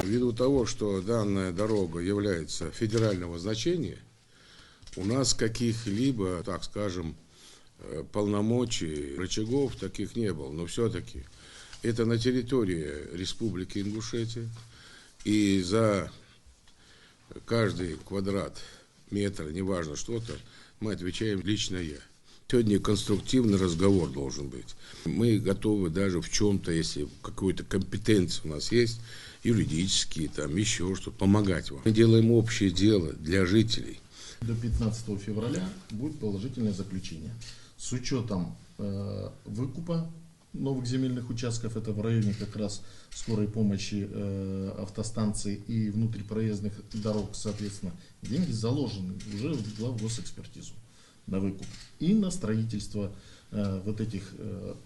Ввиду того, что данная дорога является федерального значения, у нас каких-либо, так скажем, полномочий, рычагов таких не было. Но все-таки это на территории Республики Ингушетия. И за каждый квадрат метра, неважно что-то, мы отвечаем лично я. Сегодня конструктивный разговор должен быть. Мы готовы даже в чем-то, если какую-то компетенция у нас есть, юридические, там еще что-то, помогать вам. Мы делаем общее дело для жителей. До 15 февраля будет положительное заключение. С учетом выкупа новых земельных участков, это в районе как раз скорой помощи, автостанций и внутрипроездных дорог, соответственно, деньги заложены уже в главгосэкспертизу на выкуп и на строительство вот этих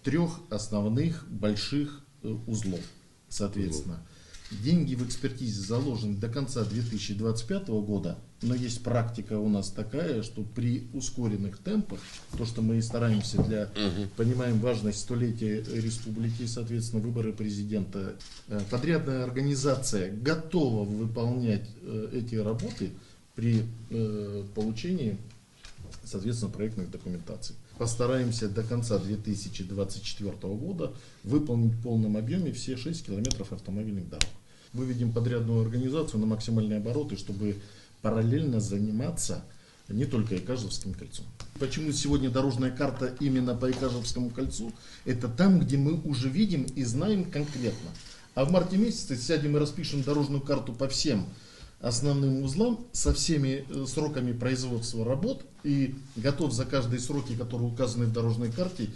трех основных больших узлов, соответственно. Деньги в экспертизе заложены до конца 2025 года, но есть практика у нас такая, что при ускоренных темпах, то, что мы и стараемся понимаем важность столетия республики, соответственно, выборы президента, подрядная организация готова выполнять эти работы при получении, соответственно, проектных документаций. Постараемся до конца 2024 года выполнить в полном объеме все 6 километров автомобильных дорог. Выведем подрядную организацию на максимальные обороты, чтобы параллельно заниматься не только Икажевским кольцом. Почему сегодня дорожная карта именно по Икажевскому кольцу? Это там, где мы уже видим и знаем конкретно. А в марте месяце сядем и распишем дорожную карту по всем основным узлам со всеми сроками производства работ и готов за каждые сроки, которые указаны в дорожной карте,